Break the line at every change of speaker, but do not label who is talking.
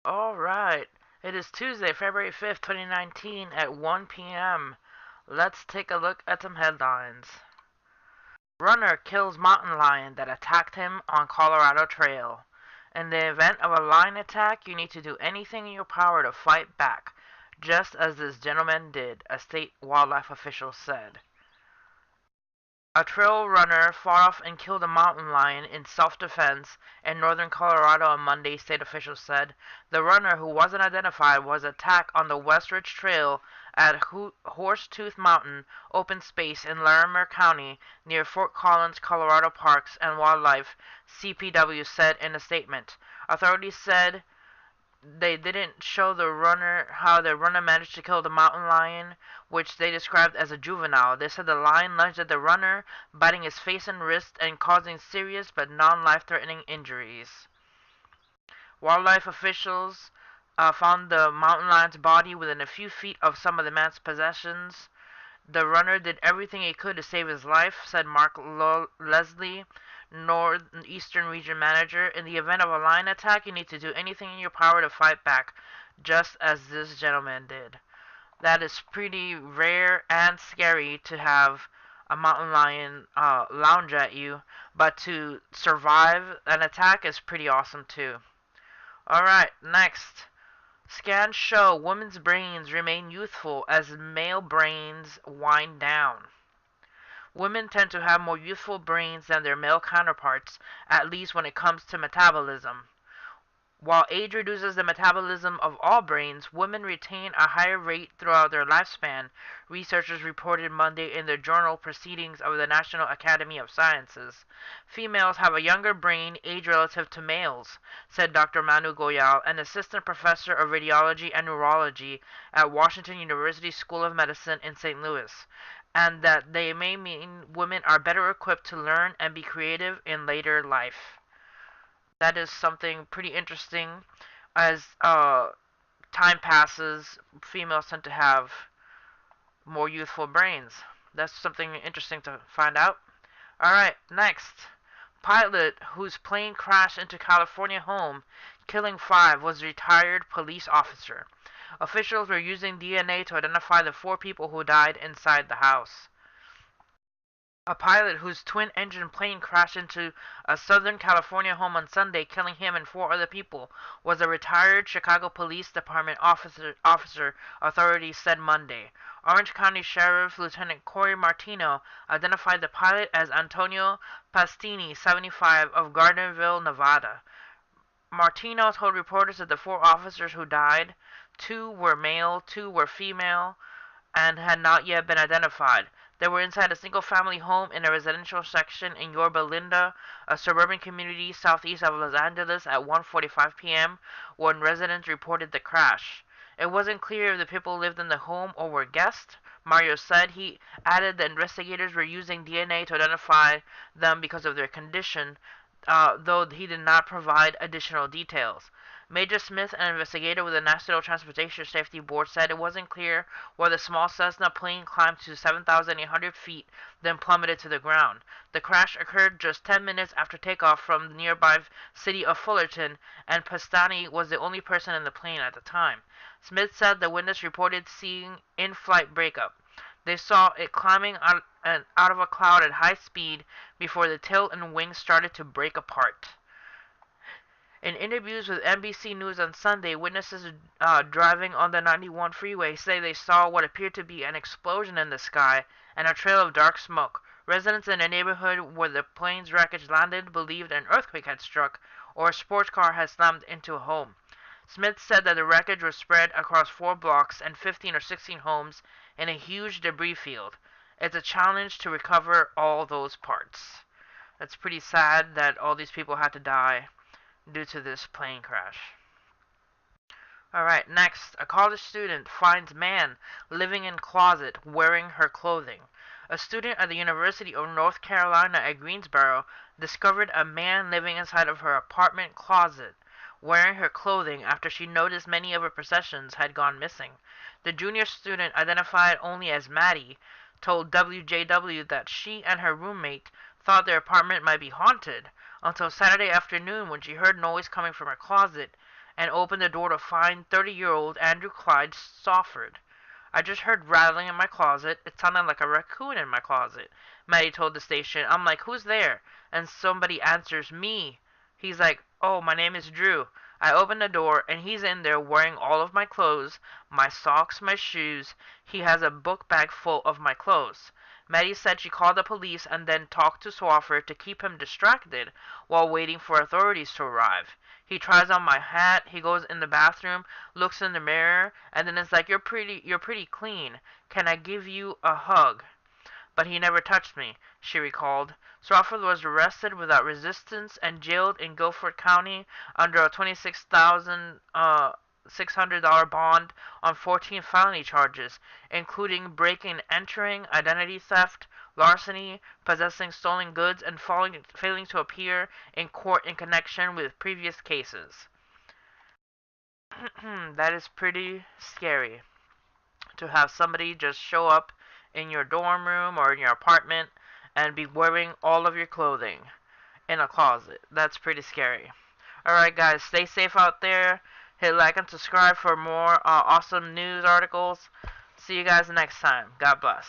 Alright, it is Tuesday, February 5th, 2019 at 1 p.m. Let's take a look at some headlines. Runner kills mountain lion that attacked him on Colorado Trail. In the event of a lion attack, you need to do anything in your power to fight back, just as this gentleman did, a state wildlife official said. A trail runner fought off and killed a mountain lion in self-defense in northern Colorado on Monday, state officials said. The runner, who wasn't identified, was attacked on the West Ridge Trail at Horsetooth Mountain open space in Larimer County near Fort Collins, Colorado Parks and Wildlife, CPW said in a statement. Authorities said they didn't show the runner how the runner managed to kill the mountain lion, which they described as a juvenile. They said the lion lunged at the runner, biting his face and wrist and causing serious but non-life-threatening injuries. Wildlife officials found the mountain lion's body within a few feet of some of the man's possessions. The runner did everything he could to save his life, said Mark Leslie, Northeastern Region Manager. In the event of a lion attack, you need to do anything in your power to fight back, just as this gentleman did. That is pretty rare and scary to have a mountain lion lounge at you, but to survive an attack is pretty awesome too. Alright, next. Scans show women's brains remain youthful as male brains wind down. Women tend to have more youthful brains than their male counterparts, at least when it comes to metabolism. While age reduces the metabolism of all brains, women retain a higher rate throughout their lifespan, researchers reported Monday in the journal Proceedings of the National Academy of Sciences. Females have a younger brain age relative to males, said Dr. Manu Goyal, an assistant professor of radiology and neurology at Washington University School of Medicine in St. Louis, and that they may mean women are better equipped to learn and be creative in later life. That is something pretty interesting. As time passes, females tend to have more youthful brains. That's something interesting to find out. Alright, next. Pilot whose plane crashed into California home, killing five, was a retired police officer. Officials were using DNA to identify the four people who died inside the house. A pilot whose twin-engine plane crashed into a Southern California home on Sunday, killing him and four other people, was a retired Chicago Police Department officer, authorities said Monday. Orange County Sheriff Lieutenant Corey Martino identified the pilot as Antonio Pastini, 75, of Gardnerville, Nevada. Martino told reporters that the four officers who died, two were male, two were female, and had not yet been identified. They were inside a single-family home in a residential section in Yorba Linda, a suburban community southeast of Los Angeles at 1:45 p.m. when residents reported the crash. It wasn't clear if the people lived in the home or were guests, Mario said. He added that investigators were using DNA to identify them because of their condition, though he did not provide additional details. Major Smith, an investigator with the National Transportation Safety Board, said it wasn't clear whether the small Cessna plane climbed to 7,800 feet, then plummeted to the ground. The crash occurred just 10 minutes after takeoff from the nearby city of Fullerton, and Pastani was the only person in the plane at the time. Smith said the witness reported seeing in-flight breakup. They saw it climbing out of a cloud at high speed before the tail and wings started to break apart. In interviews with NBC News on Sunday, witnesses driving on the 91 freeway say they saw what appeared to be an explosion in the sky and a trail of dark smoke. Residents in the neighborhood where the plane's wreckage landed believed an earthquake had struck or a sports car had slammed into a home. Smith said that the wreckage was spread across 4 blocks and 15 or 16 homes in a huge debris field. It's a challenge to recover all those parts. That's pretty sad that all these people had to die due to this plane crash. Alright, next. A college student finds man living in closet wearing her clothing. A student at the University of North Carolina at Greensboro discovered a man living inside of her apartment closet wearing her clothing after she noticed many of her possessions had gone missing. The junior student, identified only as Maddie, told WJW that she and her roommate thought their apartment might be haunted until Saturday afternoon when she heard noise coming from her closet and opened the door to find 30-year-old Andrew Clyde Sawford. I just heard rattling in my closet. It sounded like a raccoon in my closet. Maddie told the station. I'm like, who's there? And somebody answers, me. He's like, oh, my name is Drew. I open the door, and he's in there wearing all of my clothes, my socks, my shoes. He has a book bag full of my clothes. Maddie said she called the police and then talked to Swafford to keep him distracted while waiting for authorities to arrive. He tries on my hat, he goes in the bathroom, looks in the mirror, and then it's like, you're pretty clean. Can I give you a hug? But he never touched me, she recalled. Swafford was arrested without resistance and jailed in Guilford County under a $26,600 bond on 14 felony charges, including breaking and entering, identity theft, larceny, possessing stolen goods, and failing to appear in court in connection with previous cases. That is pretty scary, to have somebody just show up in your dorm room or in your apartment and be wearing all of your clothing in a closet. That's pretty scary. Alright, guys, stay safe out there. Hit like and subscribe for more awesome news articles. See you guys next time. God bless.